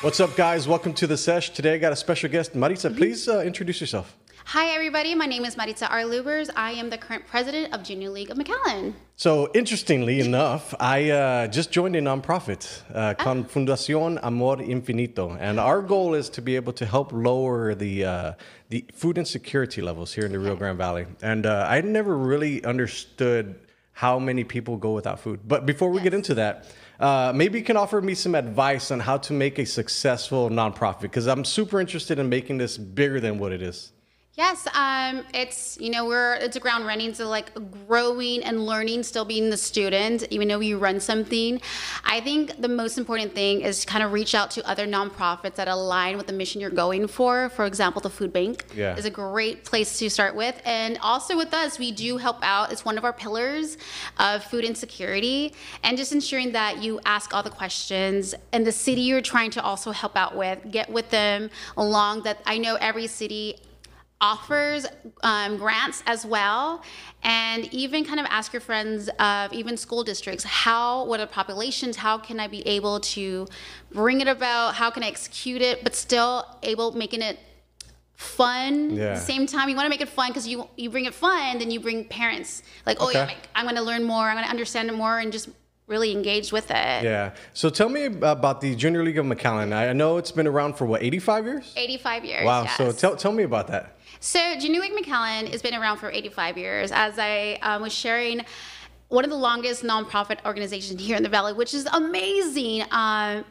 What's up, guys? Welcome to the Sesh. Today I got a special guest. Maritza, please introduce yourself. Hi, everybody. My name is Maritza R. Leubber. I am the current president of Junior League of McAllen. So, interestingly enough, I just joined a non-profit con Fundación Amor Infinito. And our goal is to be able to help lower the food insecurity levels here in the Rio Grande Valley. And I never really understood how many people go without food. But before we get into that, maybe you can offer me some advice on how to make a successful nonprofit, because I'm super interested in making this bigger than what it is. Yes, it's a ground running, so like growing and learning, still being the student, even though you run something. I think the most important thing is to kind of reach out to other nonprofits that align with the mission you're going for. For example, the food bank is a great place to start with. And also with us, we do help out. It's one of our pillars of food insecurity, and just ensuring that you ask all the questions, and the city you're trying to also help out with, get with them along. That I know every city offers grants as well, and even kind of ask your friends of even school districts, what are populations, how can I be able to bring it about, how can I execute it, but still making it fun. At the same time, you want to make it fun, because you bring it fun, then you bring parents like, I'm going to learn more, I'm going to understand it more, and just really engaged with it. Yeah. So tell me about the Junior League of McAllen. I know it's been around for 85 years? 85 years, Wow. Yes. So tell me about that. So Junior League McAllen has been around for 85 years. As I was sharing, one of the longest nonprofit organizations here in the Valley, which is amazing,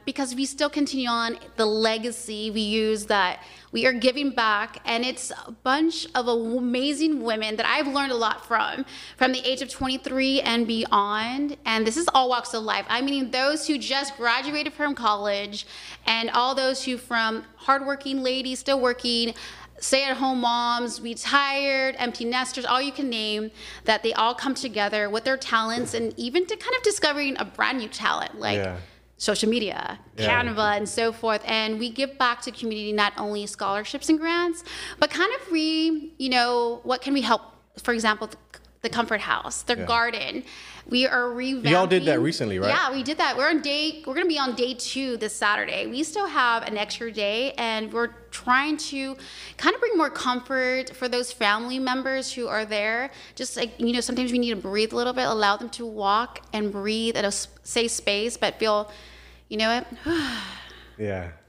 because we still continue on the legacy we use, that we are giving back, and it's a bunch of amazing women that I've learned a lot from the age of 23 and beyond. And this is all walks of life. I mean, those who just graduated from college, and all those who from hardworking ladies still working, stay-at-home moms, retired, empty nesters, all you can name, that they all come together with their talents, and even to kind of discovering a brand new talent like social media, Canva, and so forth. And we give back to community, not only scholarships and grants, but kind of what can we help? For example, the Comfort House, their garden. We are revamping. Y'all did that recently, right? Yeah, we did that. We're going to be on day 2 this Saturday. We still have an extra day, and we're trying to kind of bring more comfort for those family members who are there. Just like, sometimes we need to breathe a little bit, allow them to walk and breathe at a safe space, but feel, this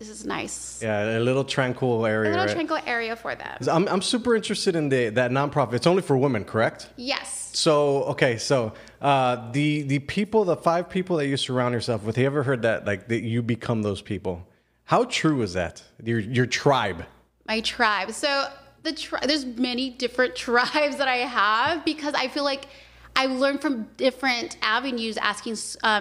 is nice. Yeah, a little tranquil area. A little tranquil area for them. I'm super interested in that nonprofit. It's only for women, correct? Yes. So the people, the 5 people that you surround yourself with, have you ever heard that you become those people? How true is that? Your tribe. My tribe. So there's many different tribes that I have, because I feel like I've learned from different avenues, asking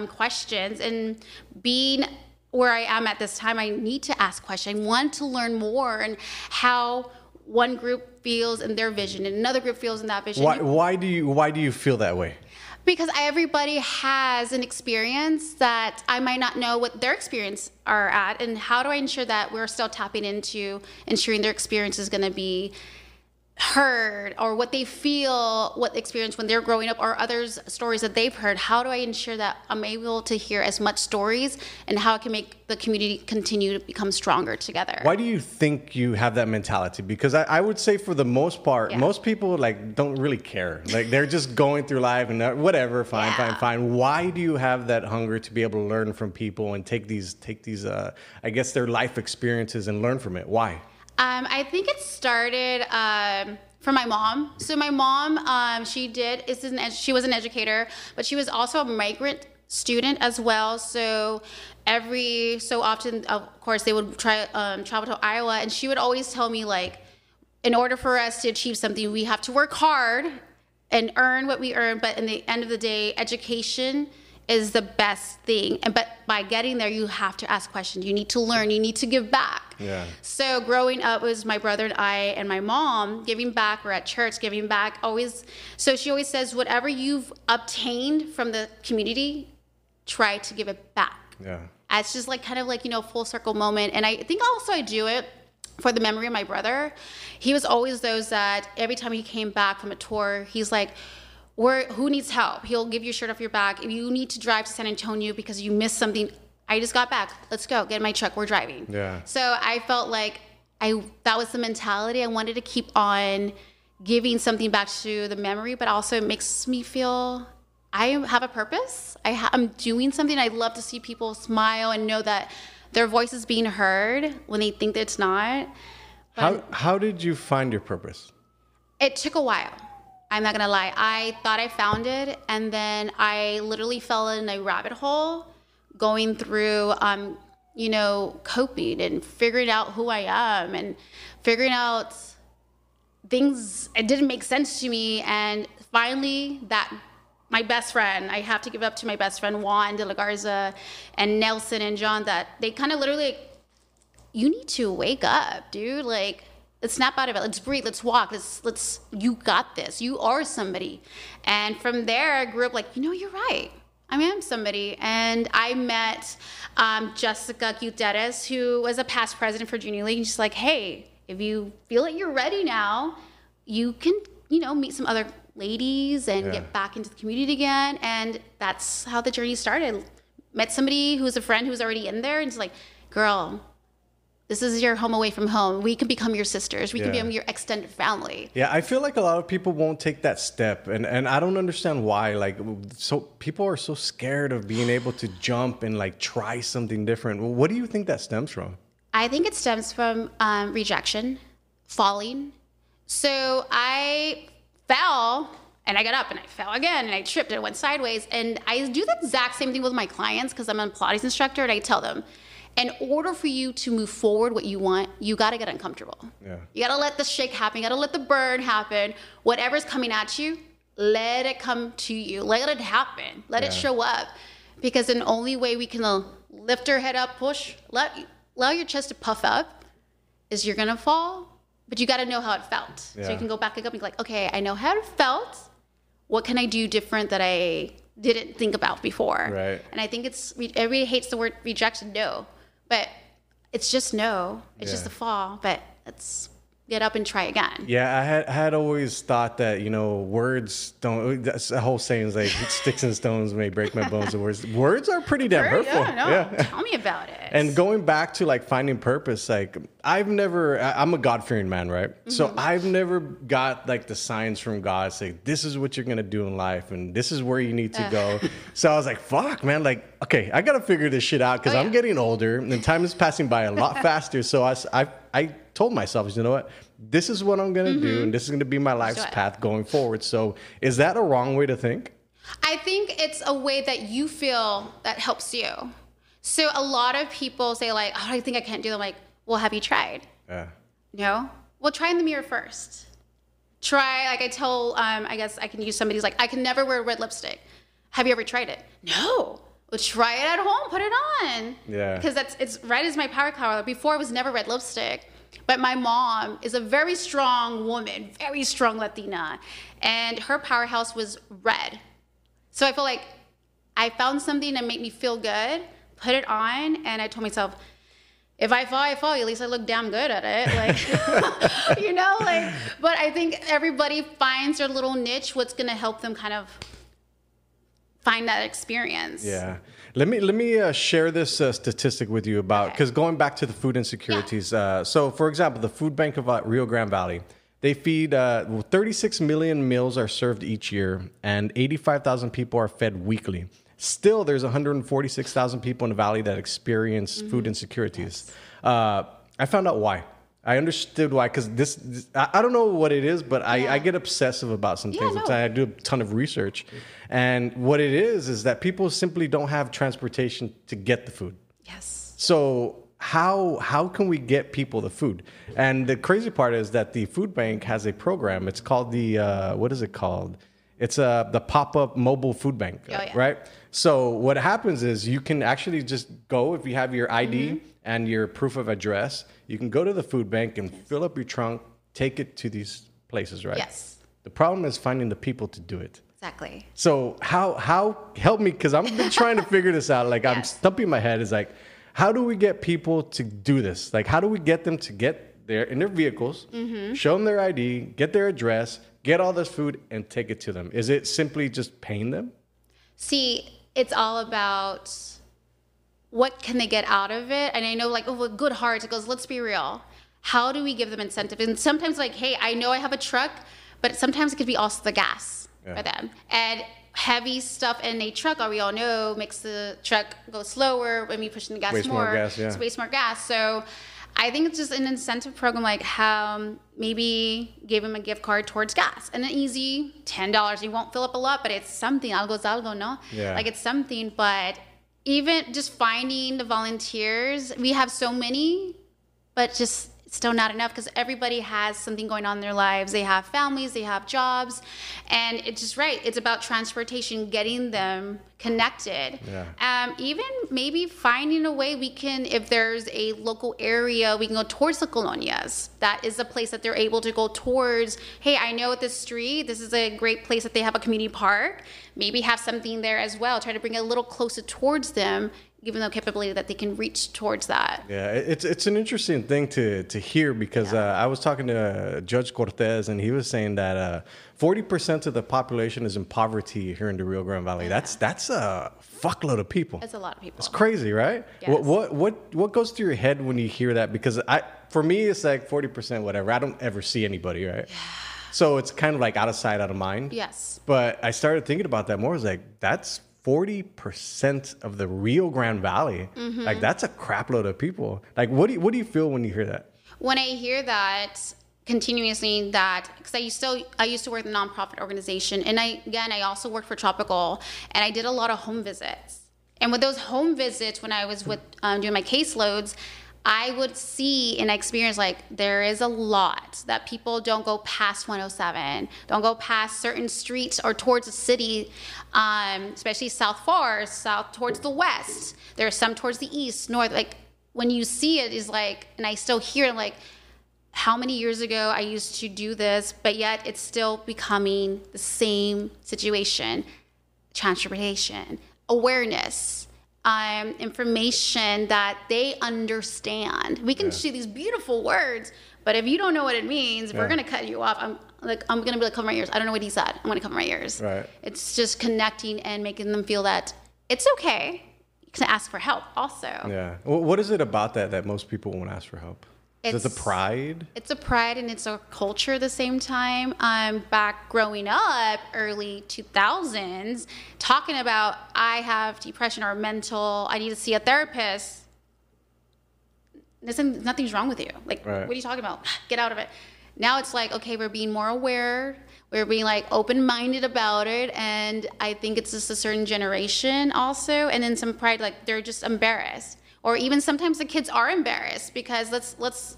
questions, and being where I am at this time, I need to ask questions. I want to learn more, and how one group feels in their vision and another group feels in that vision. Why do you feel that way? Because everybody has an experience that I might not know what their experience are at, and how do I ensure that we're still tapping into ensuring their experience is going to be heard, or what they feel, what experience when they're growing up, or others' stories that they've heard. How do I ensure that I'm able to hear as much stories, and how I can make the community continue to become stronger together? Why do you think you have that mentality? Because I would say, for the most part, most people don't really care. They're just going through life and whatever, fine. Why do you have that hunger to be able to learn from people and take these I guess their life experiences and learn from it? Why? I think it started from my mom. So my mom, she was an educator, but she was also a migrant student as well. So every so often, of course, they would travel to Iowa, and she would always tell me, in order for us to achieve something, we have to work hard and earn what we earn. But in the end of the day, education is the best thing. But by getting there, you have to ask questions. You need to learn. You need to give back. Yeah. So growing up, it was my brother and I and my mom giving back. We're at church giving back. So she always says, whatever you've obtained from the community, try to give it back. Yeah. It's just full circle moment. And I think also I do it for the memory of my brother. He was always those that every time he came back from a tour, he's like, who needs help? He'll give you a shirt off your back. If you need to drive to San Antonio because you missed something, I just got back. Let's go. Get in my truck. We're driving. Yeah. So I felt like that was the mentality. I wanted to keep on giving something back to the memory, but also it makes me feel I have a purpose. I'm doing something. I love to see people smile and know that their voice is being heard when they think that it's not. How did you find your purpose? It took a while. I'm not going to lie. I thought I found it, and then I literally fell in a rabbit hole going through, coping and figuring out who I am and figuring out things. It didn't make sense to me. And finally, my best friend, I have to give up to my best friend, Juan de la Garza and Nelson and John, that they kind of literally, you need to wake up, dude. Like, let's snap out of it. Let's breathe. Let's walk. You got this. You are somebody. And from there, I grew up like, you're right. I am somebody. And I met Jessica Gutierrez, who was a past president for Junior League. And she's like, hey, if you feel like you're ready now, you can, meet some other ladies and get back into the community again. And that's how the journey started. Met somebody who's a friend who's already in there, and it's like, girl, this is your home away from home. We can become your sisters. We can become your extended family. Yeah, I feel like a lot of people won't take that step. And I don't understand why. Like, so people are so scared of being able to jump and like try something different. What do you think that stems from? I think it stems from rejection, falling. So I fell and I got up and I fell again and I tripped and it went sideways. And I do the exact same thing with my clients because I'm a Pilates instructor, and I tell them, in order for you to move forward what you want, you got to get uncomfortable. Yeah. You got to let the shake happen. You got to let the burn happen. Whatever's coming at you, let it come to you. Let it happen. Let it show up. Because the only way we can lift our head up, push, allow your chest to puff up, is you're going to fall, but you got to know how it felt. Yeah. So you can go back up and be like, okay, I know how it felt. What can I do different that I didn't think about before? Right. And I think everybody hates the word rejection, no. But it's just no. It's just a fall. But let's get up and try again. Yeah, I had always thought that, words don't, that's a whole saying is like, sticks and stones may break my bones. Words are pretty damn hurtful. Tell me about it. And going back to like finding purpose, like I'm a God-fearing man, right? Mm-hmm. So I've never got like the signs from God saying, this is what you're going to do in life and this is where you need to go. So I was like, fuck, man, like, okay, I got to figure this shit out because I'm getting older and time is passing by a lot faster. So I told myself, you know what? This is what I'm going to do, and this is going to be my life's path going forward. So is that a wrong way to think? I think it's a way that you feel that helps you. So a lot of people say like, oh, I think I can't do that. I'm like, well, have you tried? Yeah. No? Well, try in the mirror first. Try, like I tell, I guess I can use somebody's like, I can never wear red lipstick. Have you ever tried it? No. Well, try it at home. Put it on. Yeah. Because it's red is my power color. Before it was never red lipstick. But my mom is a very strong woman, very strong Latina, and her powerhouse was red. So I feel like I found something that made me feel good, put it on, and I told myself, if I fall, I fall. At least I look damn good at it. Like, but I think everybody finds their little niche, what's going to help them kind of find that experience. Yeah. Let me share this statistic with you about, because going back to the food insecurities. So, for example, the food bank of Rio Grande Valley, they feed 36 million meals are served each year, and 85,000 people are fed weekly. Still, there's 146,000 people in the valley that experience food insecurities. Yes. I found out why. I understood why, because this I don't know what it is, but I get obsessive about some things. I do a ton of research. And what it is that people simply don't have transportation to get the food. Yes. So how can we get people the food? And the crazy part is that the food bank has a program. It's called what is it called? It's the pop-up mobile food bank, right? So what happens is you can actually just go, if you have your ID and your proof of address, you can go to the food bank and fill up your trunk, take it to these places, right? Yes. The problem is finding the people to do it. Exactly. So how help me, because I've been trying to figure this out. Like I'm stumping my head. Is like, how do we get people to do this? Like, how do we get them to get there in their vehicles, show them their ID, get their address, get all this food, and take it to them? Is it simply just paying them? See, it's all about what can they get out of it? And I know like, oh, with good hearts, it goes, let's be real. How do we give them incentive? And sometimes like, hey, I know I have a truck, but sometimes it could be also the gas for them. And heavy stuff in a truck, we all know, makes the truck go slower when we push in the gas more. It's waste more gas. So I think it's just an incentive program, like how maybe give them a gift card towards gas and an easy $10. You won't fill up a lot, but it's something. Algo es algo, no? Yeah. Like it's something. But even just finding the volunteers, we have so many, but just still not enough because everybody has something going on in their lives. They have families, they have jobs, and it's just right. It's about transportation, getting them connected. Yeah. Even maybe finding a way we can, if there's a local area, we can go towards the colonias. That is a place that they're able to go towards. Hey, I know at this street, this is a great place that they have a community park. Maybe have something there as well. Try to bring it a little closer towards them, given the capability that they can reach towards that. Yeah, it's an interesting thing to hear because I was talking to Judge Cortez, and he was saying that 40% of the population is in poverty here in the Rio Grande Valley. That's a fuckload of people. That's a lot of people. It's crazy, right? Yes. What goes through your head when you hear that? Because for me, it's like 40% whatever. I don't ever see anybody, right? Yeah. So it's kind of like out of sight, out of mind. Yes. But I started thinking about that more. I was like, that's 40% of the Rio Grande Valley. Mm-hmm. Like that's a crap load of people. Like what do you feel when you hear that? When I hear that continuously, that because I used to work in a nonprofit organization, and I also worked for Tropical, and I did a lot of home visits. And with those home visits, when I was with doing my caseloads, I would see and experience like there is a lot that people don't go past 107, don't go past certain streets or towards the city, especially south towards the west. There's some towards the east, north. Like when you see it is like, and I still hear it like, how many years ago I used to do this, but yet it's still becoming the same situation. Transportation, awareness. Information that they understand. We can see these beautiful words, but if you don't know what it means, we're gonna cut you off. I'm gonna be like, cover my ears. I don't know what he said. I'm gonna cover my ears. Right. It's just connecting and making them feel that it's okay to ask for help also. Yeah. Well, what is it about that most people won't ask for help? Is it the pride? It's a pride and it's a culture at the same time. Back growing up, early 2000s, talking about I have depression or mental, I need to see a therapist. Nothing's wrong with you. Like, What are you talking about? Get out of it. Now it's like, okay, we're being more aware. We're being like open-minded about it. And I think it's just a certain generation also. And then some pride, like they're just embarrassed. Or even sometimes the kids are embarrassed because let's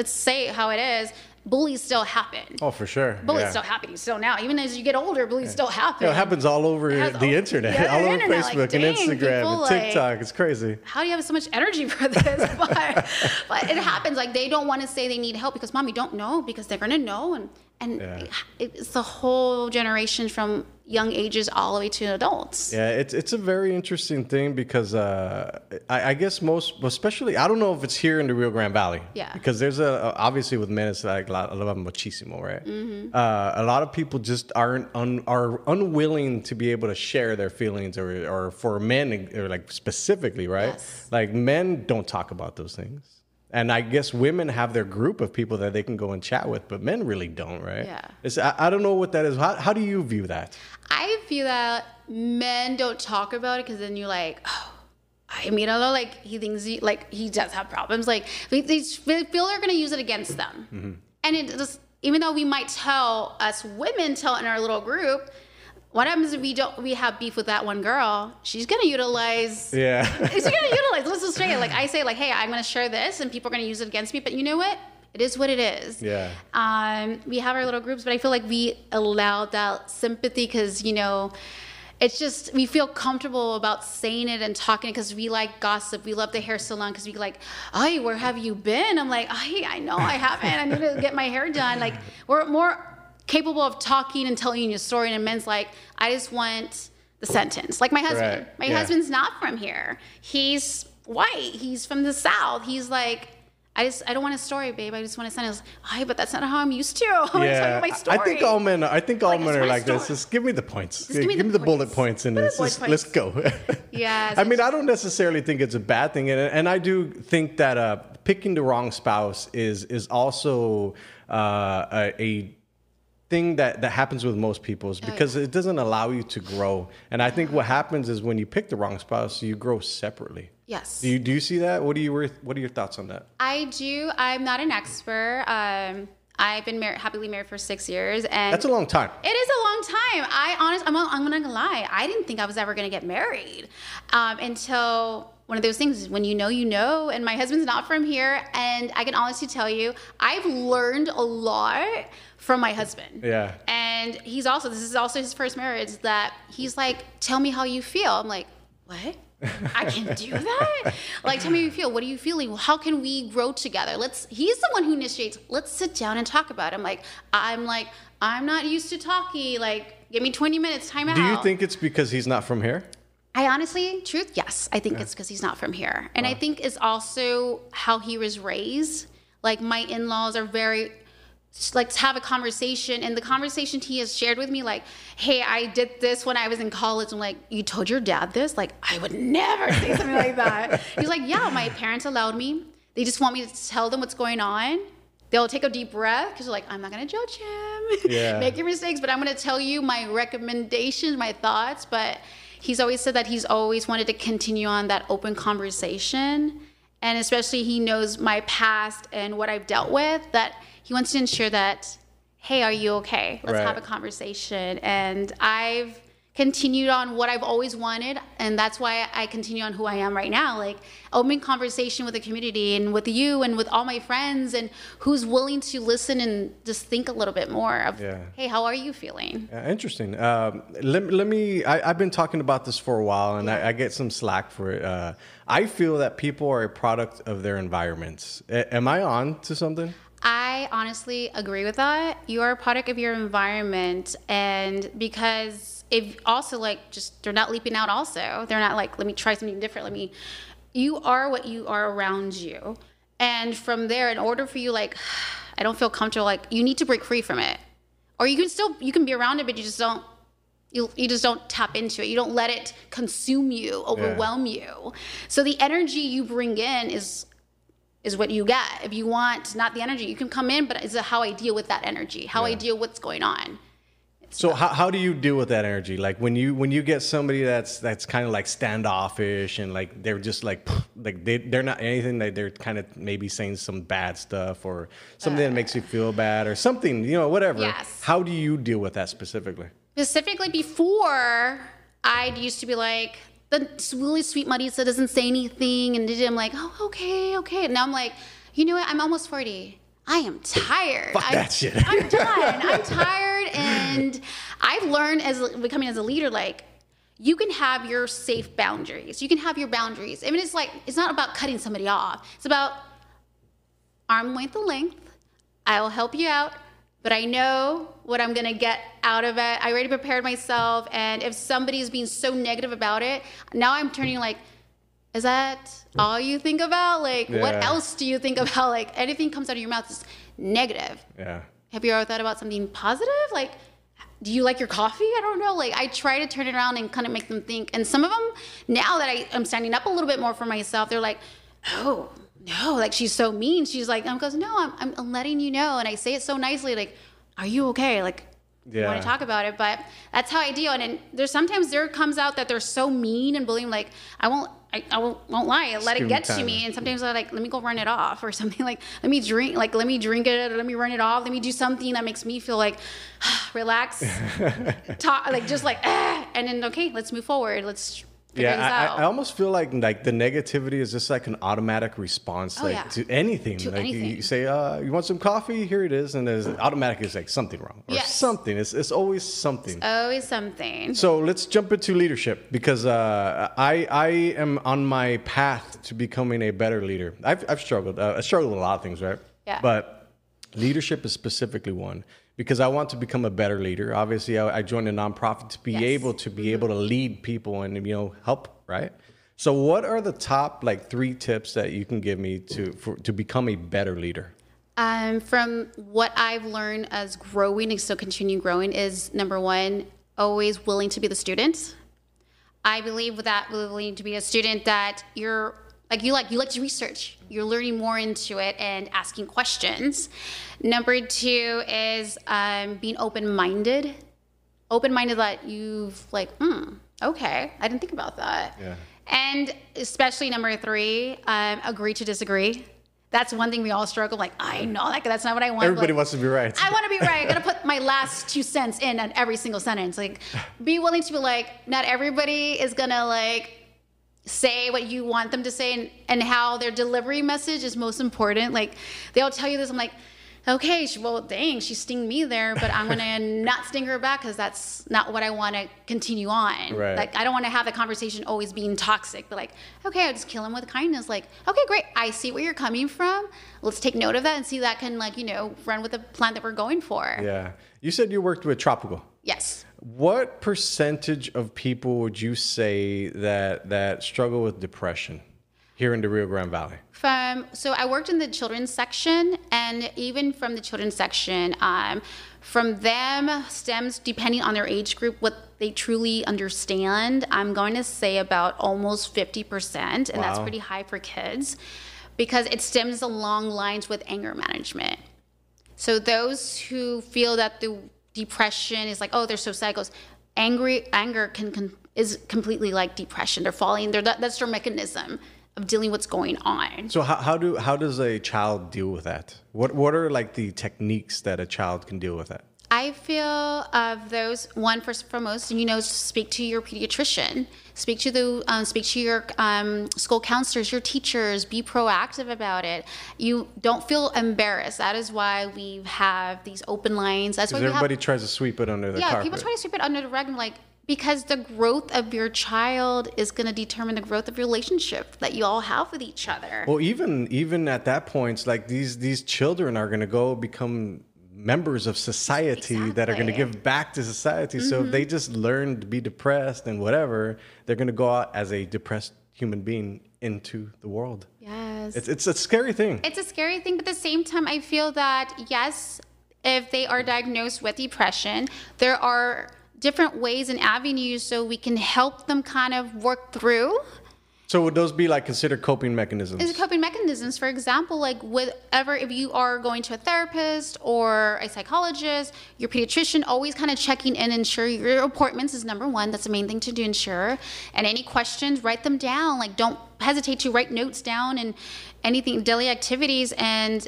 say how it is. Bullies still happen. Oh, for sure. Bullies still happen. Still now, even as you get older, bullies still happen. It happens all over the internet, all over Facebook like, and Instagram and TikTok. Like, it's crazy. How do you have so much energy for this? But it happens. Like they don't want to say they need help because mommy don't know because they're gonna know and it's the whole generation from young ages all the way to adults. Yeah, it's a very interesting thing because I guess especially, I don't know if it's here in the Rio Grande Valley. Yeah. Because there's obviously with men, it's like a lot of muchísimo, right? Mm-hmm. A lot of people just are unwilling to be able to share their feelings or for men, or like specifically, right? Yes. Like men don't talk about those things. And I guess women have their group of people that they can go and chat with, but men really don't, right? Yeah. I don't know what that is. How do you view that? I feel that men don't talk about it because then you're like, oh, I mean, I know, like he thinks he does have problems. Like they feel they're going to use it against them. Mm-hmm. And it just, even though we might tell in our little group, what happens if we have beef with that one girl? She's gonna utilize. Yeah. She's gonna utilize. Let's just say it. Like I say, like, hey, I'm gonna share this, and people are gonna use it against me. But you know what? It is what it is. Yeah. We have our little groups, but I feel like we allow that sympathy because it's just we feel comfortable about saying it and talking because we like gossip. We love the hair salon because we like, hey, where have you been? I'm like, hey, I know I haven't. I need to get my hair done. Like we're more capable of talking and telling you a story, and men's like, I just want the sentence. Like my husband. Right. My husband's not from here. He's white. He's from the South. He's like, I don't want a story, babe. I just want a son. I was like, "Hi, but that's not how I'm used to. I want to tell you my story." I think all men are like this. Just give me the points. Give me the bullet points and let's go. Yeah. I mean, I don't necessarily think it's a bad thing, and I do think that picking the wrong spouse is also a thing that happens with most people, is because it doesn't allow you to grow. And I think what happens is when you pick the wrong spouse, you grow separately. Yes. Do you see that? What are your thoughts on that? I do. I'm not an expert. I've been happily married for 6 years, and that's a long time. It is a long time. I'm not gonna lie. I didn't think I was ever gonna get married until one of those things. When you know, and my husband's not from here, and I can honestly tell you, I've learned a lot from my husband. Yeah. And this is also his first marriage, that he's like, "Tell me how you feel." I'm like, "What? I can do that?" Like, "Tell me how you feel. What are you feeling? How can we grow together? He's the one who initiates. Let's sit down and talk about it." I'm not used to talking. Like, give me 20 minutes, time out. Do you think it's because he's not from here? I honestly, yes. I think it's because he's not from here. And I think it's also how he was raised. Like, my in-laws are very, like, to have a conversation, and the conversation he has shared with me, like, "Hey, I did this when I was in college." I'm like, "You told your dad this?" Like, I would never say something like that. He's like, "Yeah, my parents allowed me. They just want me to tell them what's going on. They'll take a deep breath because they're like, I'm not going to judge him. Yeah. Make your mistakes, but I'm going to tell you my recommendations, my thoughts." But he's always said that he's always wanted to continue on that open conversation. And especially he knows my past and what I've dealt with, that he wants to ensure that, "Hey, are you okay? Let's have a conversation." And I've continued on what I've always wanted, and that's why I continue on who I am right now. Like, open conversation with the community and with you and with all my friends, and who's willing to listen and just think a little bit more of, "Hey, how are you feeling?" Interesting. I've been talking about this for a while, and I get some slack for it. I feel that people are a product of their environments. Am I on to something? I honestly agree with that. You are a product of your environment, and because if also, like, just they're not leaping out also. They're not like, "Let me try something different. You are what you are around you." And from there, in order for you, like, I don't feel comfortable, like, you need to break free from it. Or you can be around it, but you just don't tap into it. You don't let it consume you, overwhelm you. So the energy you bring in is what you get. If you want not the energy, you can come in, but it's how I deal with that energy, how I deal with what's going on. So how do you deal with that energy? Like, when you get somebody that's kind of like standoffish, and like they're just like they're not anything, like they're kind of maybe saying some bad stuff or something that makes you feel bad or something, whatever. Yes. How do you deal with that specifically? Specifically, before, I used to be like, the really sweet Maritza doesn't say anything, and I'm like, "Oh, okay." Now I'm like, you know what? I'm almost 40. I am tired. Fuck that shit. I'm done. I'm tired, and I've learned as becoming as a leader, like, you can have your safe boundaries. You can have your boundaries. I mean, it's not about cutting somebody off. It's about arm length. I'll help you out, but I know what I'm going to get out of it. I already prepared myself, and if somebody is being so negative about it, now I'm turning like, is that all you think about? Like, what else do you think about? Like, anything comes out of your mouth is negative. Yeah. Have you ever thought about something positive? Like, do you like your coffee? I don't know. Like, I try to turn it around and kind of make them think. And some of them, now that I'm standing up a little bit more for myself, they're like, "Oh, no, like, she's so mean." She's like, goes, "No, I'm letting you know." And I say it so nicely, like, "Are you okay? Like, you want to talk about it?" But that's how I deal. And there's sometimes there comes out that they're so mean and bullying. Like, I won't lie. Let it get to me. And sometimes I'm like, let me go run it off or something. Like, let me drink it, or let me run it off. Let me do something that makes me feel like, relax, talk, like, just like, and then, okay, let's move forward. Let's figure this out. I almost feel like the negativity is just like an automatic response, to anything. Anything. You say, you want some coffee? Here it is. And there's automatically it's like something wrong or something. It's always something. It's always something. So let's jump into leadership, because I am on my path to becoming a better leader. I've struggled. I struggled with a lot of things, right? Yeah. But leadership is specifically one, because I want to become a better leader. Obviously, I joined a nonprofit to be able to lead people and help, right? So what are the top like 3 tips that you can give me to become a better leader? From what I've learned as growing and still continue growing is, number 1, always willing to be the student. I believe with that, willing to be a student, that you like to research. You're learning more into it and asking questions. Number 2 is being open-minded. Open-minded that you've like, okay, I didn't think about that. Yeah. And especially number 3, agree to disagree. That's one thing we all struggle. Like, I know that's not what I want. Everybody wants to be right. I want to be right. I got to put my last 2 cents in on every single sentence. Like, be willing to be like, not everybody is going to like say what you want them to say, and how their delivery message is most important. Like, they'll tell you this. I'm like, okay, well, dang, she stinged me there, but I'm going to not sting her back because that's not what I want to continue on. Right. Like, I don't want to have the conversation always being toxic, but like, okay, I'll just kill him with kindness. Like, okay, great. I see where you're coming from. Let's take note of that and see that can, like, run with the plan that we're going for. Yeah. You said you worked with Tropical. Yes. What percentage of people would you say that struggle with depression here in the Rio Grande Valley? So I worked in the children's section, and even from the children's section, from them stems, depending on their age group, what they truly understand, I'm going to say about almost 50%, and Wow. That's pretty high for kids, because it stems along lines with anger management. So those who feel that the depression is like, oh, they're so sad, it goes, anger is completely like depression. They're falling, that's their mechanism of dealing with what's going on. So how does a child deal with that? What are like the techniques that a child can deal with that? I feel of those, one, first and foremost, speak to your pediatrician, speak to your school counselors, your teachers, be proactive about it. You don't feel embarrassed. That is why we have these open lines. That's why everybody tries to sweep it under the carpet. Yeah, people try to sweep it under the rug, like, because the growth of your child is going to determine the growth of your relationship that you all have with each other. Well, even at that point, it's like these children are going to go become members of society that are going to give back to society. Mm-hmm. So if they just learn to be depressed and whatever, they're going to go out as a depressed human being into the world. Yes. It's a scary thing. It's a scary thing, but at the same time, I feel that, yes, if they are diagnosed with depression, there are different ways and avenues so we can help them kind of work through. So would those be like considered coping mechanisms? It's coping mechanisms. For example, like if you are going to a therapist or a psychologist, your pediatrician, always kind of checking in, ensure your appointments is number 1. That's the main thing to do, ensure. And any questions, write them down. Like, don't hesitate to write notes down, and anything, daily activities and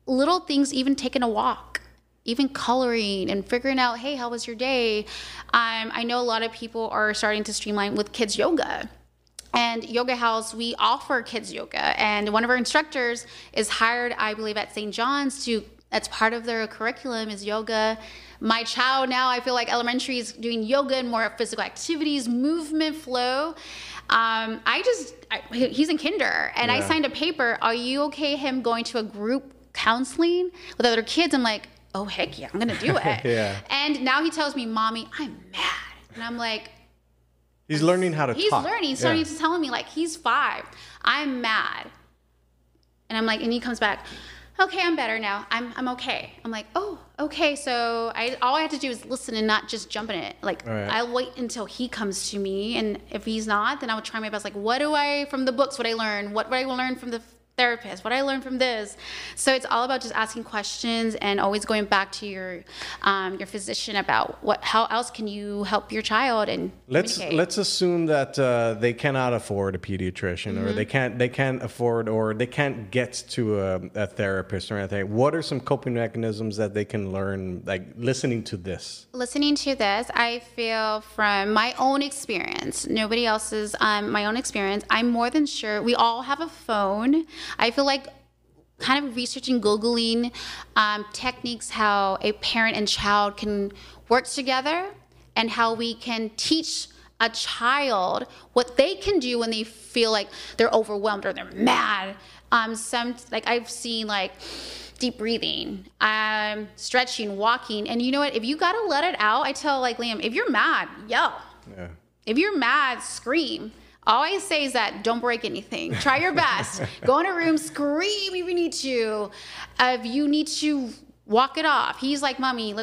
little things, even taking a walk, even coloring and figuring out, hey, how was your day? I know a lot of people are starting to streamline with kids yoga. And Yoga House, we offer kids yoga. And one of our instructors is hired, I believe, at St. John's that's part of their curriculum is yoga. My child now, I feel like elementary is doing yoga and more physical activities, movement, flow. He's in kinder, and I signed a paper. Are you okay him going to a group counseling with other kids? I'm like, oh, heck yeah, I'm going to do it. Yeah. And now he tells me, Mommy, I'm mad. And I'm like, he's learning how to talk. He's learning. He's starting to tell me, like, he's 5. I'm mad. And I'm like, and he comes back, okay, I'm better now. I'm okay. I'm like, oh, okay. So all I have to do is listen and not just jump in it. Like, right. I'll wait until he comes to me. And if he's not, then I would try my best. Like, from the books, what I learn? What I learn from the therapist, what I learned from this. So it's all about just asking questions and always going back to your physician about how else can you help your child. And let's assume that they cannot afford a pediatrician, mm-hmm. or they can't afford, or they can't get to a therapist or anything. What are some coping mechanisms that they can learn, like listening to this? Listening to this, I feel from my own experience, nobody else's, my own experience, I'm more than sure we all have a phone. I feel like kind of researching, Googling techniques, how a parent and child can work together and how we can teach a child what they can do when they feel like they're overwhelmed or they're mad. I've seen like deep breathing, stretching, walking. And you know what? If you got to let it out, I tell like Liam, if you're mad, yell. Yeah. If you're mad, scream. All I say is that don't break anything. Try your best. Go in a room, scream if you need to. If you need to walk it off. He's like, Mommy,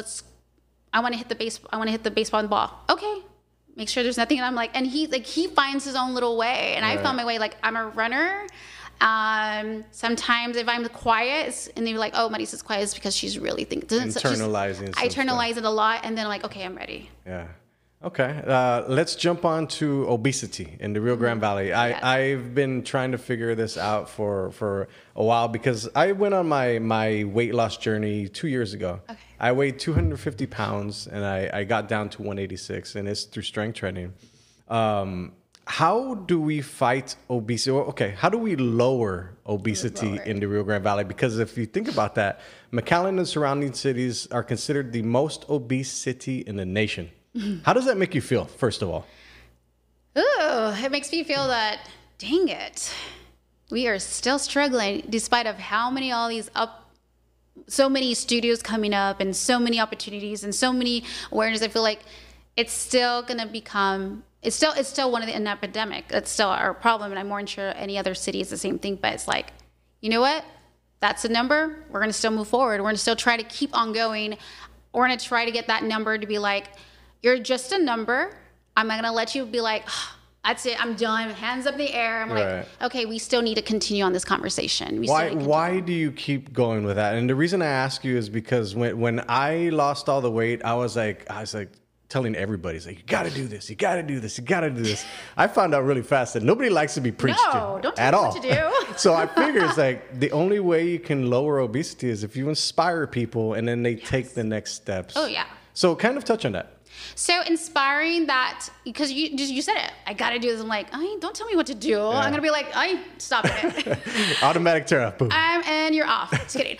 I want to hit the baseball and the ball. Okay. Make sure there's nothing. And I'm like, and he finds his own little way. And I found my way. Like, I'm a runner. Sometimes if I'm quiet and they're like, oh, Maritza's quiet, it's because she's really thinking. Internalizing. I internalize it a lot. And then I'm like, okay, I'm ready. Yeah. Okay, let's jump on to obesity in the Rio Grande Valley. I've been trying to figure this out for a while because I went on my weight loss journey 2 years ago. Okay. I weighed 250 pounds and I got down to 186, and it's through strength training. How do we fight obesity? Okay, how do we lower obesity in the Rio Grande Valley? Because if you think about that, McAllen and surrounding cities are considered the most obese city in the nation. How does that make you feel, first of all? Ooh, it makes me feel that, dang it, we are still struggling despite of how many so many studios coming up and so many opportunities and so many awareness. I feel like it's still going to become, it's still an epidemic. It's still our problem. And I'm more sure any other city is the same thing, but it's like, you know what? That's a number. We're going to still move forward. We're going to still try to keep on going. We're going to try to get that number to be like, you're just a number. I'm not going to let you be like, oh, that's it, I'm done. Hands up in the air. I'm like, okay, we still need to continue on this conversation. Why do you keep going with that? And the reason I ask you is because when I lost all the weight, I was like telling everybody, you got to do this. You got to do this. You got to do this. I found out really fast that nobody likes to be preached to don't at tell all. What to do. So I figure it's like the only way you can lower obesity is if you inspire people and then they take the next steps. Oh, yeah. So kind of touch on that. So inspiring that, because you said it, I got to do this. I'm like, don't tell me what to do. Yeah. I'm going to be like, stop it. Automatic turn off. Boom. And you're off. Just kidding.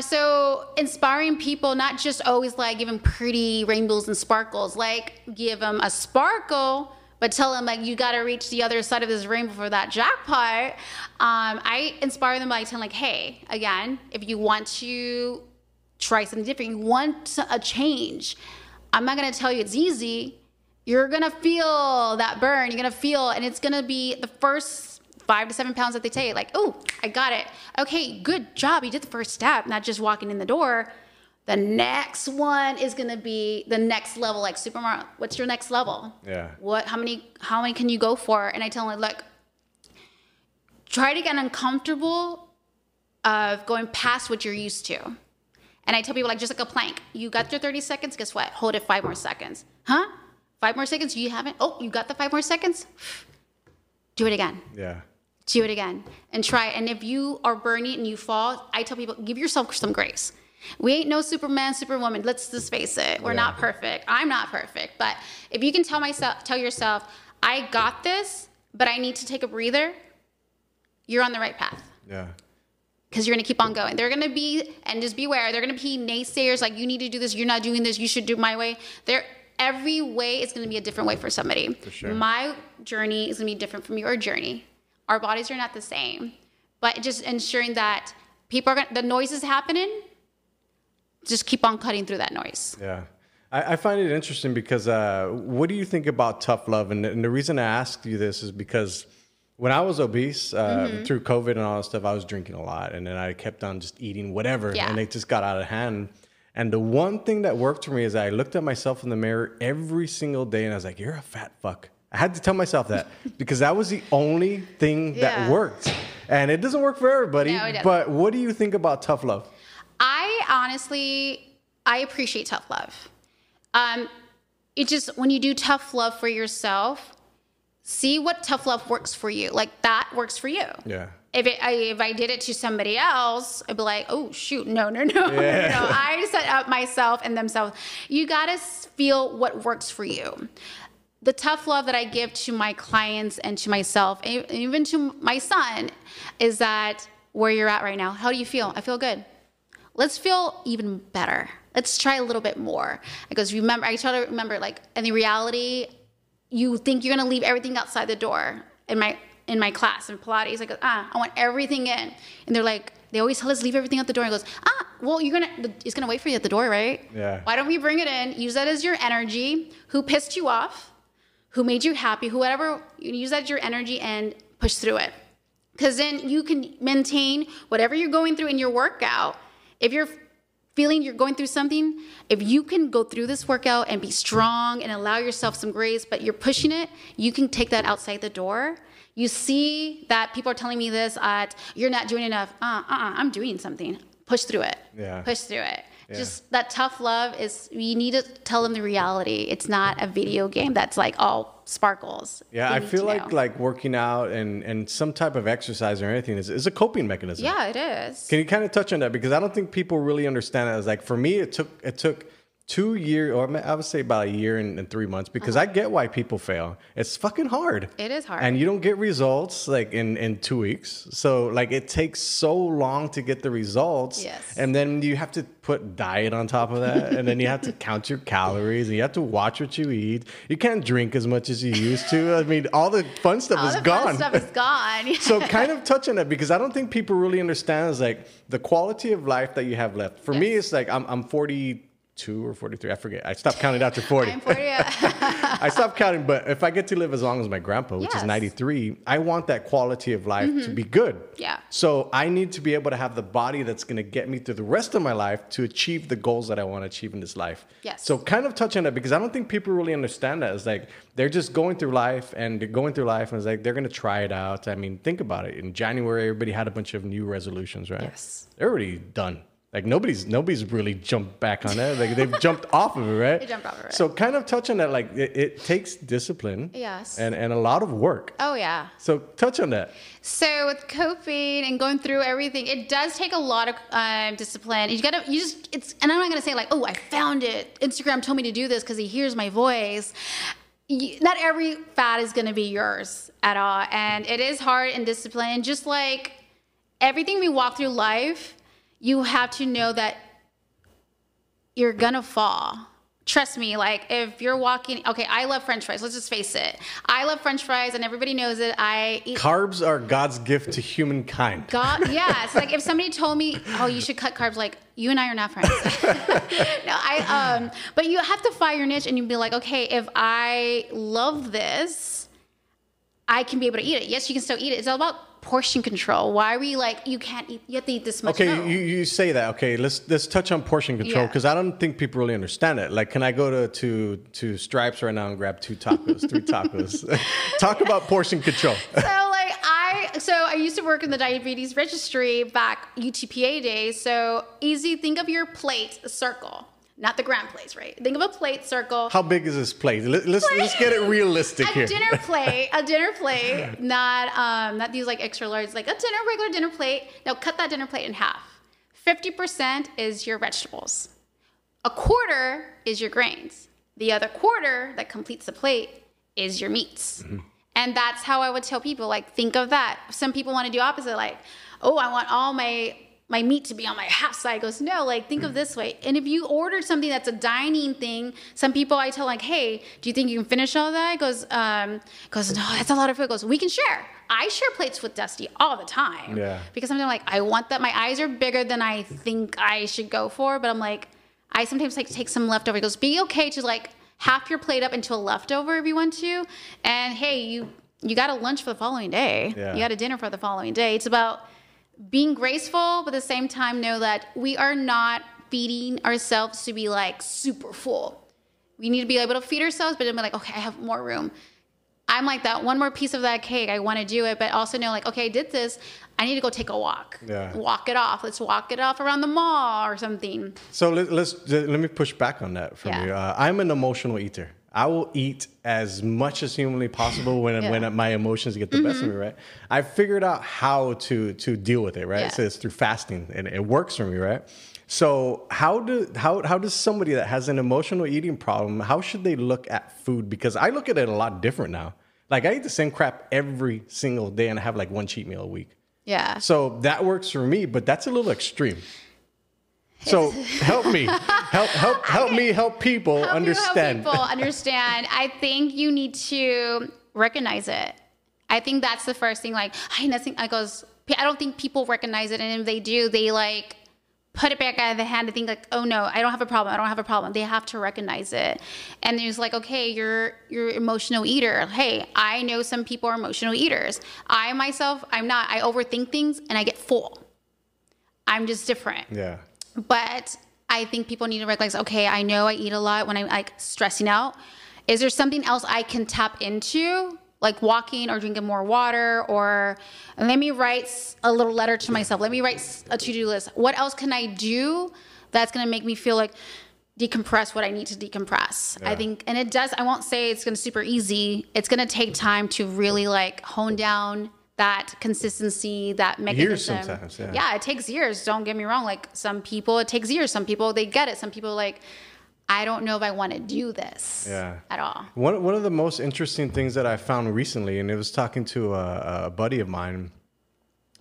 So inspiring people, not just always like give them pretty rainbows and sparkles, like give them a sparkle, but tell them like, you got to reach the other side of this rainbow for that jackpot. I inspire them by telling like, hey, again, if you want to try something different, you want a change, I'm not going to tell you it's easy. You're going to feel that burn. You're going to feel, and it's going to be the first 5 to 7 pounds that they take. Like, oh, I got it. Okay, good job. You did the first step, not just walking in the door. The next one is going to be the next level, like Super Mario. What's your next level? Yeah. How many can you go for? And I tell them, look, try to get uncomfortable of going past what you're used to. And I tell people, like, just like a plank. You got your 30 seconds. Guess what? Hold it 5 more seconds. Huh? 5 more seconds? You haven't? Oh, you got the 5 more seconds? Do it again. Yeah. Do it again. And try. And if you are burning and you fall, I tell people, give yourself some grace. We ain't no Superman, Superwoman. Let's just face it. We're not perfect. I'm not perfect. But if you can tell yourself, I got this, but I need to take a breather, you're on the right path. Yeah. Because you're going to keep on going. They're going to be, and just beware, they're going to be naysayers like, you need to do this, you're not doing this, you should do my way. Every way is going to be a different way for somebody. For sure. My journey is going to be different from your journey. Our bodies are not the same. But just ensuring that the noise is happening, just keep on cutting through that noise. Yeah. I find it interesting because what do you think about tough love? And the reason I asked you this is because when I was obese, through COVID and all that stuff, I was drinking a lot. And then I kept on just eating whatever. Yeah. And it just got out of hand. And the one thing that worked for me is I looked at myself in the mirror every single day and I was like, you're a fat fuck. I had to tell myself that because that was the only thing that worked. And it doesn't work for everybody. No, it doesn't. But what do you think about tough love? I appreciate tough love. It just, when you do tough love for yourself, see what tough love works for you. Like that works for you. Yeah. If I did it to somebody else, I'd be like, oh shoot, no. I set up myself and themselves. You gotta feel what works for you. The tough love that I give to my clients and to myself, and even to my son, is that where you're at right now. How do you feel? I feel good. Let's feel even better. Let's try a little bit more. Because I try to remember, like, in the reality, you think you're gonna leave everything outside the door. In my class in Pilates, like, I want everything in. And they're like, they always tell us leave everything at the door. And goes, well, it's gonna wait for you at the door, right? Yeah. Why don't we bring it in? Use that as your energy. Who pissed you off? who made you happy, whoever, you use that as your energy and push through it. Because then you can maintain whatever you're going through in your workout. If you're feeling you're going through something, if you can go through this workout and be strong and allow yourself some grace, but you're pushing it, you can take that outside the door. You see that people are telling me this, you're not doing enough. I'm doing something. Push through it. Yeah. Push through it. Yeah. Just that tough love is, you need to tell them the reality. It's not a video game that's like all sparkles. Yeah, I feel like working out and some type of exercise or anything is a coping mechanism. Yeah, it is. Can you kind of touch on that? Because I don't think people really understand it. It's like, for me, it took 2 years, or I would say about a year and 3 months, because I get why people fail. It's fucking hard. It is hard. And you don't get results like in 2 weeks. So like it takes so long to get the results. Yes. And then you have to put diet on top of that. And then you have to count your calories and you have to watch what you eat. You can't drink as much as you used to. I mean, all the fun stuff is gone. Fun stuff is gone. So kind of touch on that, because I don't think people really understand is like the quality of life that you have left. For me, it's like I'm 42 or 43, I forget. I stopped counting after 40. I'm 40. I stopped counting, but if I get to live as long as my grandpa, which is 93, I want that quality of life to be good. Yeah. So I need to be able to have the body that's going to get me through the rest of my life to achieve the goals that I want to achieve in this life. Yes. So kind of touch on that, because I don't think people really understand that. It's like they're just going through life and it's like they're going to try it out. I mean, think about it. In January, everybody had a bunch of new resolutions, right? Yes. They're already done. Like nobody's really jumped back on that. Like they've jumped off of it, right? They jumped off of it. So kind of touch on that. Like it takes discipline. Yes. And a lot of work. Oh yeah. So touch on that. So with coping and going through everything, it does take a lot of discipline. And I'm not gonna say like, oh, I found it. Instagram told me to do this because he hears my voice. Not every fad is gonna be yours at all, and it is hard and discipline. Just like everything we walk through life, you have to know that you're gonna fall. Trust me, like if you're walking, okay, I love French fries. Let's just face it. I love French fries and everybody knows it. I eat. Carbs are God's gift to humankind. Yes. Like if somebody told me, oh, you should cut carbs, like you and I are not friends. No, but you have to find your niche and you'd be like, okay, if I love this, I can be able to eat it. Yes, you can still eat it. It's all about portion control. Why are we like, you can't eat, you have to eat this much? Okay, you say that. Okay, let's touch on portion control, because I don't think people really understand it. Like, can I go to Stripes right now and grab 2 tacos, 3 tacos? Talk about portion control. So I used to work in the diabetes registry back UTPA days. So easy, think of your plate, a circle. Not the grand plates, right? Think of a plate circle. How big is this plate? Let's get it realistic here. A dinner plate, not these like extra large, like a regular dinner plate. Now cut that dinner plate in half. 50% is your vegetables. A quarter is your grains. The other quarter that completes the plate is your meats. Mm-hmm. And that's how I would tell people, like, think of that. Some people want to do opposite, like, oh, I want all my meat to be on my half side. Goes, no, like, think of this way. And if you order something that's a dining thing, some people I tell, like, hey, do you think you can finish all that? Goes, no, that's a lot of food. Goes, we can share. I share plates with Dusty all the time. Yeah. Because I'm like, I want that. My eyes are bigger than I think I should go for. But I'm like, I sometimes like take some leftover. He goes, be okay to like half your plate up into a leftover if you want to. And hey, you got a lunch for the following day. Yeah. You got a dinner for the following day. It's about being graceful, but at the same time know that we are not feeding ourselves to be like super full. We need to be able to feed ourselves, but then be like, okay, I have more room. I'm like that. One more piece of that cake, I want to do it, but also know like, okay, I did this. I need to go take a walk. Yeah. Walk it off. Let's walk it off around the mall or something. So let me push back on that from you. I'm an emotional eater. I will eat as much as humanly possible when my emotions get the best of me, right? I figured out how to deal with it, right? Yeah. So it's through fasting, and it works for me, right? So how does somebody that has an emotional eating problem, how should they look at food? Because I look at it a lot different now. Like I eat the same crap every single day, and I have like one cheat meal a week. Yeah. So that works for me, but that's a little extreme. So help me, help people understand. Help people understand. I think you need to recognize it. I think that's the first thing. Like, I don't think people recognize it, and if they do, they like put it back out of the hand and think like, oh no, I don't have a problem. I don't have a problem. They have to recognize it. And there's like, okay, you're emotional eater. Hey, I know some people are emotional eaters. I myself, I'm not. I overthink things and I get full. I'm just different. Yeah. But I think people need to recognize, okay, I know I eat a lot when I'm like stressing out. Is there something else I can tap into? Like walking or drinking more water, or let me write a little letter to myself. Let me write a to-do list. What else can I do that's going to make me feel like decompress what I need to decompress? Yeah. I think, and it does, I won't say it's going to super easy. It's going to take time to really like hone down that consistency, that mechanism. Years sometimes, yeah. Yeah, it takes years. Don't get me wrong. Like some people, it takes years. Some people, they get it. Some people like, I don't know if I want to do this at all. One of the most interesting things that I found recently, and it was talking to a buddy of mine,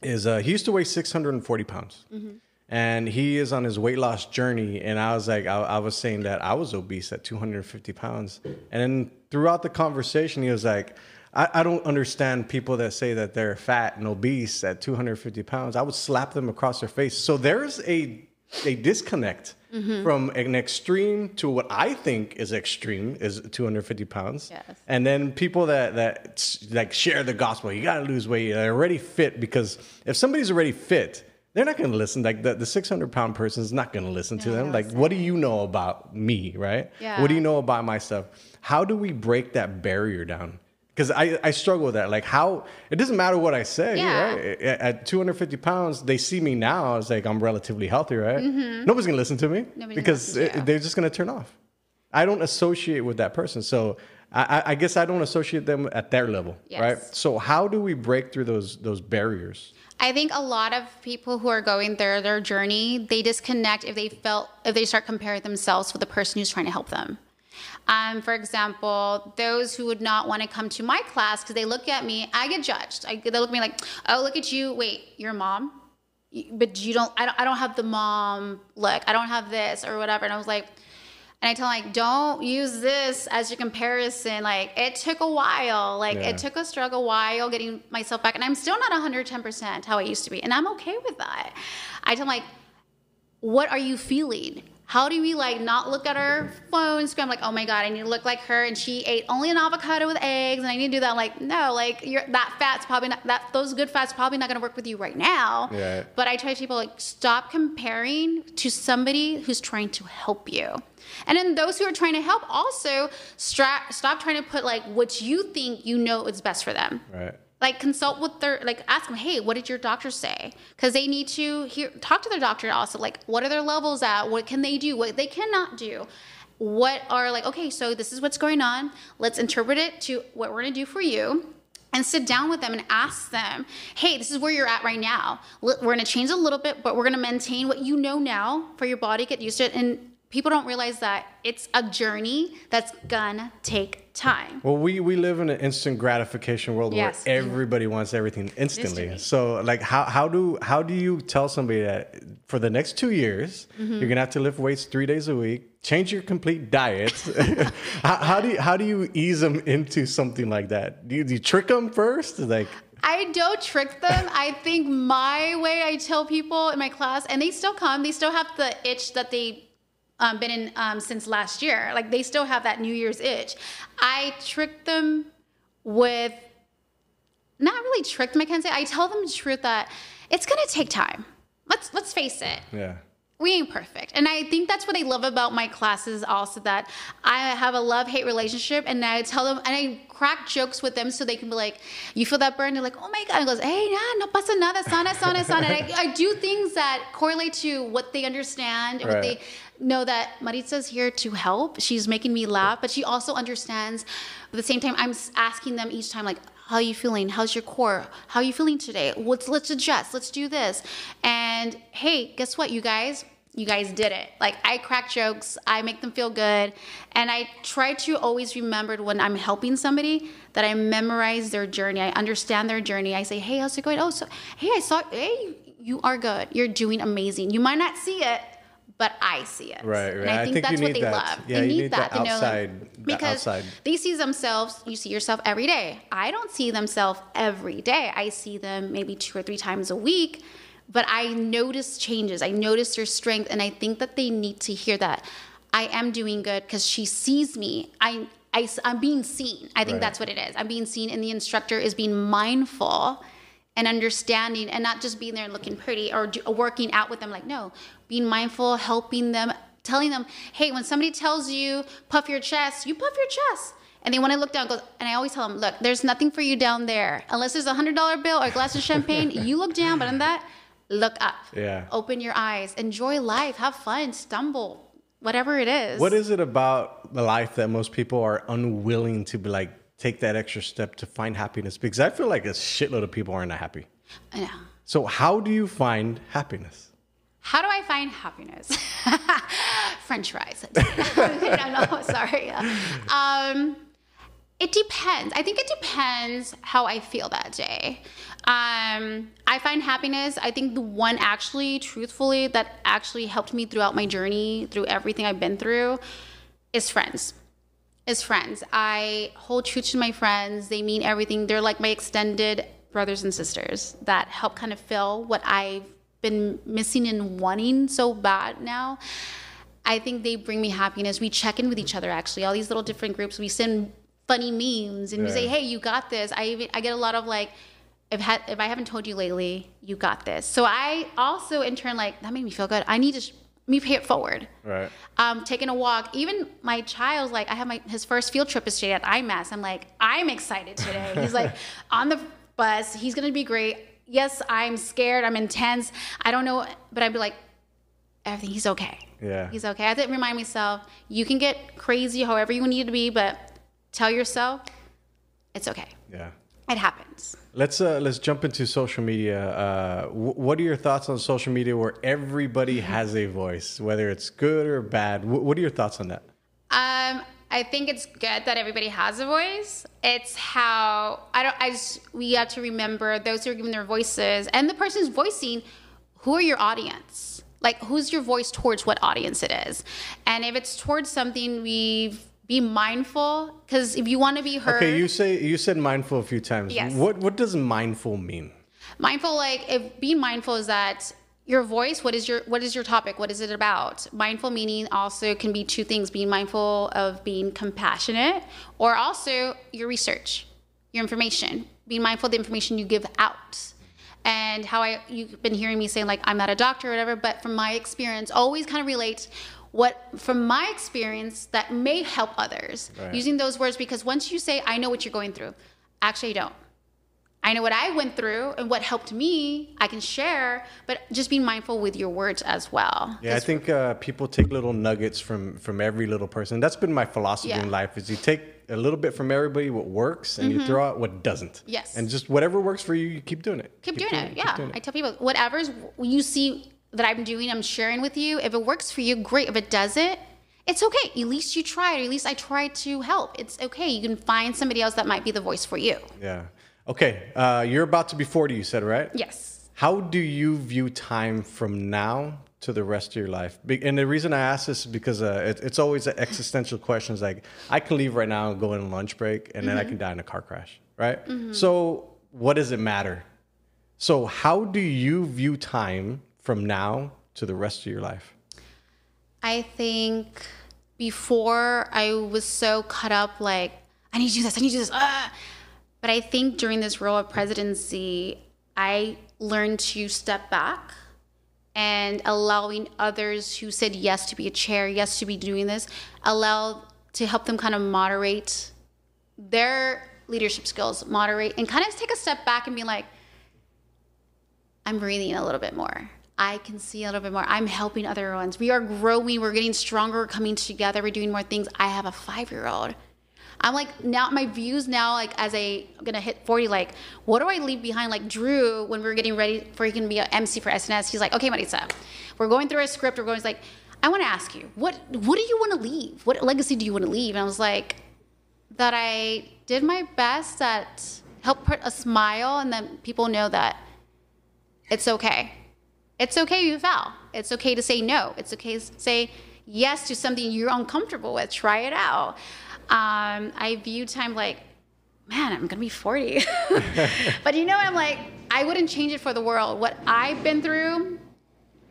is he used to weigh 640 pounds. Mm-hmm. And he is on his weight loss journey. And I was like, I was saying that I was obese at 250 pounds. And then throughout the conversation, he was like, I don't understand people that say that they're fat and obese at 250 pounds. I would slap them across their face. So there's a disconnect from an extreme to what I think is extreme is 250 pounds. Yes. And then people that like share the gospel, you got to lose weight, they're already fit, because if somebody's already fit, they're not going to listen. Like the 600-pound person is not going to listen to them. Like, what do you know about me, right? Yeah. What do you know about myself? How do we break that barrier down? Because I struggle with that. Like how, it doesn't matter what I say, right? At 250 pounds, they see me now as like I'm relatively healthy, right? Mm-hmm. Nobody's going to listen to me because they're just going to turn off. I don't associate with that person. So I guess I don't associate them at their level, right? So how do we break through those barriers? I think a lot of people who are going their journey, they disconnect if they start comparing themselves with the person who's trying to help them. For example, those who would not want to come to my class because they look at me, I get judged. They look at me like, oh, look at you. Wait, you're a mom? But you don't, I don't have the mom look. I don't have this or whatever. And I was like, and I tell them like, don't use this as your comparison. Like it took a while. Like it took a struggle while getting myself back. And I'm still not 110% how I used to be. And I'm okay with that. I tell them like, what are you feeling? How do we like not look at our phones? I'm like, oh my God, I need to look like her, and she ate only an avocado with eggs, and I need to do that. I'm like, no, like that fat's probably not those good fats probably not going to work with you right now. Yeah. But I try to people like stop comparing to somebody who's trying to help you, and then those who are trying to help also stop trying to put like what you think you know is best for them. Right. Like consult with ask them, hey, what did your doctor say? Because they need to talk to their doctor also. Like, what are their levels at? What can they do? What they cannot do? What are okay, so this is what's going on. Let's interpret it to what we're going to do for you. And sit down with them and ask them, hey, this is where you're at right now. We're going to change a little bit, but we're going to maintain what you know now for your body, get used to it. And people don't realize that it's a journey that's gonna take time. Well, we live in an instant gratification world where everybody wants everything instantly. So like how do you tell somebody that for the next 2 years you're gonna have to lift weights 3 days a week, change your complete diet? how do you ease them into something like that? Do you trick them first? Like I don't trick them. I think my way I tell people in my class, and they still come, they still have the itch that they been in since last year. Like they still have that New Year's itch. I trick them with, not really trick them, I can't say. I tell them the truth that it's gonna take time. Let's face it. Yeah. We ain't perfect. And I think that's what I love about my classes also, that I have a love-hate relationship, and I tell them, and I crack jokes with them so they can be like, you feel that burn? They're like, oh my God. And goes, hey, no pasa nada, sana. And I do things that correlate to what they understand and what they know, that Maritza's here to help. She's making me laugh, but she also understands. At the same time, I'm asking them each time, like, how are you feeling? How's your core? How are you feeling today? Let's adjust. Let's do this. And hey, guess what, you guys? You guys did it. Like I crack jokes. I make them feel good. And I try to always remember when I'm helping somebody that I memorize their journey. I understand their journey. I say, hey, how's it going? Oh, so, hey, you are good. You're doing amazing. You might not see it, but I see it. Right. And I think that's what they love. Yeah, they need that outside. Because they see themselves, you see yourself every day. I don't see themselves every day. I see them maybe 2 or 3 times a week. But I notice changes. I notice their strength. And I think that they need to hear that I am doing good because she sees me. I'm being seen. I think that's what it is. I'm being seen. And the instructor is being mindful and understanding and not just being there and looking pretty or working out with them. Like, no, being mindful, helping them, telling them, hey, when somebody tells you puff your chest, you puff your chest. And they want to look down, and I always tell them, look, there's nothing for you down there. Unless there's $100 bill or a glass of champagne, you look down, but on that, look up. Yeah. Open your eyes. Enjoy life. Have fun. Stumble. Whatever it is. What is it about the life that most people are unwilling to be like, take that extra step to find happiness? Because I feel like a shitload of people aren't happy. I know. So how do you find happiness? How do I find happiness? French fries. No, sorry. It depends. I think it depends how I feel that day. I find happiness, I think the one actually, truthfully, that actually helped me throughout my journey, through everything I've been through, is friends. I hold true to my friends. They mean everything. They're like my extended brothers and sisters that help kind of fill what I've been missing and wanting so bad now. I think they bring me happiness. We check in with each other, actually. All these little different groups. We send funny memes and we say, hey, you got this. I get a lot of like, if I haven't told you lately, you got this. So I also in turn like, that made me feel good. I need to let me pay it forward. Right. Taking a walk. Even my child, like I have his first field trip is today at IMAS. I'm like, I'm excited today. He's like on the bus. He's going to be great. Yes, I'm scared. I'm intense. I don't know. But I'd be like, everything, he's okay. Yeah. He's okay. I have to remind myself, you can get crazy however you need to be, but tell yourself it's okay. Yeah. It happens. Let's jump into social media. What are your thoughts on social media where everybody has a voice, whether it's good or bad? What are your thoughts on that? I think it's good that everybody has a voice. It's how we have to remember those who are giving their voices and the person's voicing, who are your audience? Like, who's your voice towards what audience it is? And if it's towards something, be mindful, because if you want to be heard. Okay, you said mindful a few times. Yes. What does mindful mean? Mindful, like if being mindful is that your voice, what is your topic? What is it about? Mindful meaning also can be two things, being mindful of being compassionate, or also your research, your information, being mindful of the information you give out. And you've been hearing me saying like, I'm not a doctor or whatever, but from my experience, always kind of relate from my experience that may help others. Right. Using those words, because once you say, I know what you're going through, actually I don't. I know what I went through and what helped me, I can share, but just be mindful with your words as well. Yeah, I think people take little nuggets from every little person. That's been my philosophy in life, is you take a little bit from everybody, what works, and you throw out what doesn't. Yes. And just whatever works for you, you keep doing it. Keep doing it. I tell people, whatever's you see that I'm doing, I'm sharing with you. If it works for you, great. If it doesn't, it's okay. At least you tried, or at least I tried to help. It's okay. You can find somebody else that might be the voice for you. Yeah. Okay. You're about to be 40, you said, right? Yes. How do you view time from now to the rest of your life? And the reason I ask this is because it's always an existential question. It's like, I can leave right now and go on a lunch break, and then I can die in a car crash, right? So what does it matter? So how do you view time from now to the rest of your life? I think before I was so caught up, like, I need to do this, I need to do this. But I think during this role of presidency, I learned to step back and allowing others who said yes to be a chair, yes to be doing this, to help them kind of moderate their leadership skills, and kind of take a step back and be like, I'm breathing a little bit more. I can see a little bit more. I'm helping other ones. We are growing. We're getting stronger. We're coming together. We're doing more things. I have a 5-year-old. I'm like, now my views now, like as I'm going to hit 40, like, what do I leave behind? Like Drew, when we were getting ready for, he can be an MC for SNS, he's like, okay, Maritza, we're going through a script. He's like, I want to ask you, what do you want to leave? What legacy do you want to leave? And I was like, that I did my best at help put a smile, and then people know that it's okay. It's okay you fell. It's okay to say no. It's okay to say yes to something you're uncomfortable with. Try it out. I view time like, man, I'm going to be 40. But you know, I'm like, I wouldn't change it for the world. What I've been through,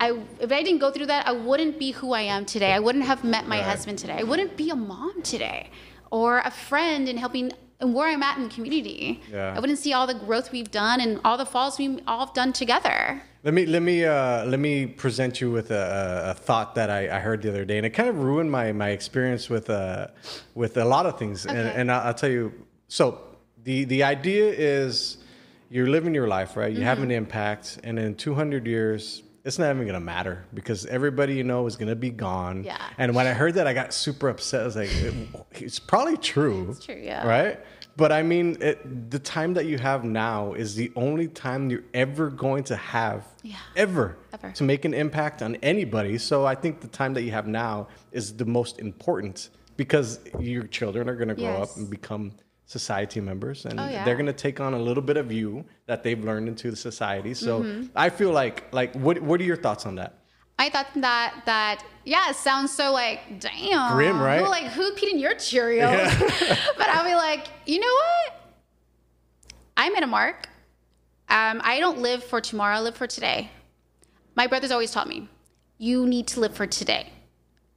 if I didn't go through that, I wouldn't be who I am today. I wouldn't have met my husband today. I wouldn't be a mom today or a friend and helping and where I'm at in the community. Yeah. I wouldn't see all the growth we've done and all the falls we all have done together. Let me present you with a thought that I heard the other day, and it kind of ruined my experience with a lot of things. Okay. And I'll tell you. So the idea is you're living your life, right? You have an impact, and in 200 years, it's not even gonna matter because everybody you know is gonna be gone. Yeah. And when I heard that, I got super upset. I was like, it's probably true. It's true, yeah. Right? But I mean, the time that you have now is the only time you're ever going to have, ever, to make an impact on anybody. So I think the time that you have now is the most important because your children are going to grow up and become society members, and they're going to take on a little bit of you that they've learned into the society. So I feel like what are your thoughts on that? I thought that it sounds so like, damn. Grim, right? Who peed in your Cheerios? Yeah. But I'll be like, you know what? I made a mark. I don't live for tomorrow, I live for today. My brothers always taught me, you need to live for today.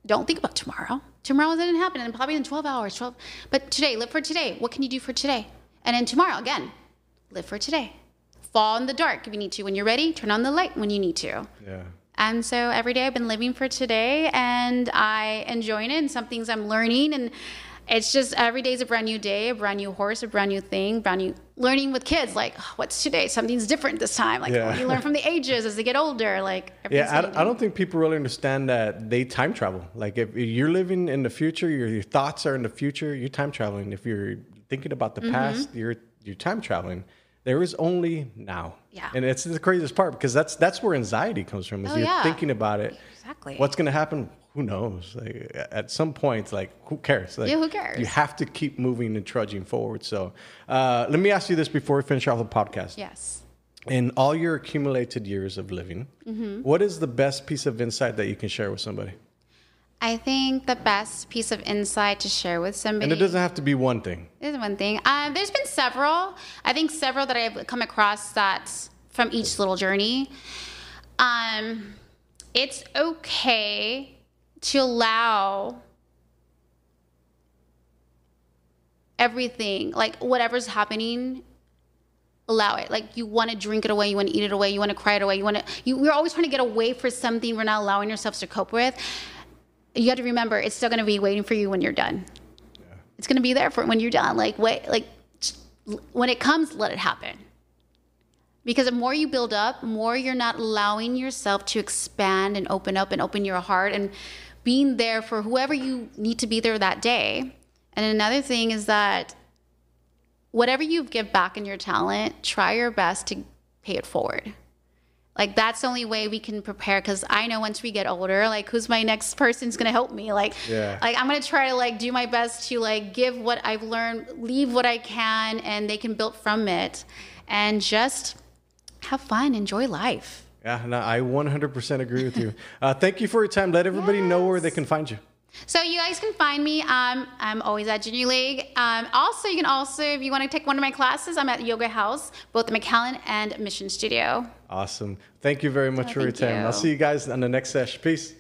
Don't think about tomorrow. Tomorrow doesn't happen, and probably in 12 hours. But today, live for today. What can you do for today? And then tomorrow, again, live for today. Fall in the dark if you need to. When you're ready, turn on the light when you need to. Yeah. And so every day I've been living for today, and I enjoy it, and some things I'm learning, and it's just every day is a brand new day, a brand new horse, a brand new thing, brand new learning with kids. Like, what's today? Something's different this time. Like, you learn from the ages as they get older. Like, I don't think people really understand that they time travel. Like, if you're living in the future, your thoughts are in the future, you're time traveling. If you're thinking about the past, you're time traveling. There is only now. Yeah. And it's the craziest part because that's where anxiety comes from. Is you're thinking about it. Exactly. What's going to happen? Who knows? Like, at some point, like, who cares? Like, who cares? You have to keep moving and trudging forward. So let me ask you this before we finish off the podcast. Yes. In all your accumulated years of living, what is the best piece of insight that you can share with somebody? I think the best piece of insight to share with somebody... And it doesn't have to be one thing. There's one thing. There's been several. I think several that I've come across that from each little journey. It's okay to allow everything, like whatever's happening, allow it. Like, you want to drink it away, you want to eat it away, you want to cry it away, you're always trying to get away from something we're not allowing ourselves to cope with. You have to remember, it's still going to be waiting for you when you're done. Yeah. It's going to be there for when you're done. Like, wait, like when it comes, let it happen. Because the more you build up, more you're not allowing yourself to expand and open up and open your heart and being there for whoever you need to be there that day. And another thing is that whatever you give back in your talent, try your best to pay it forward. Like, that's the only way we can prepare, because I know once we get older, like, who's my next person's going to help me? Like, I'm going to try to, like, do my best to, like, give what I've learned, leave what I can, and they can build from it. And just have fun, enjoy life. Yeah, no, I 100% agree with you. Thank you for your time. Let everybody know where they can find you. So you guys can find me. I'm always at Junior League. Also, you can also, if you want to take one of my classes, I'm at Yoga House, both the McAllen and Mission Studio. Awesome. Thank you very much for your time. I'll see you guys on the next session. Peace.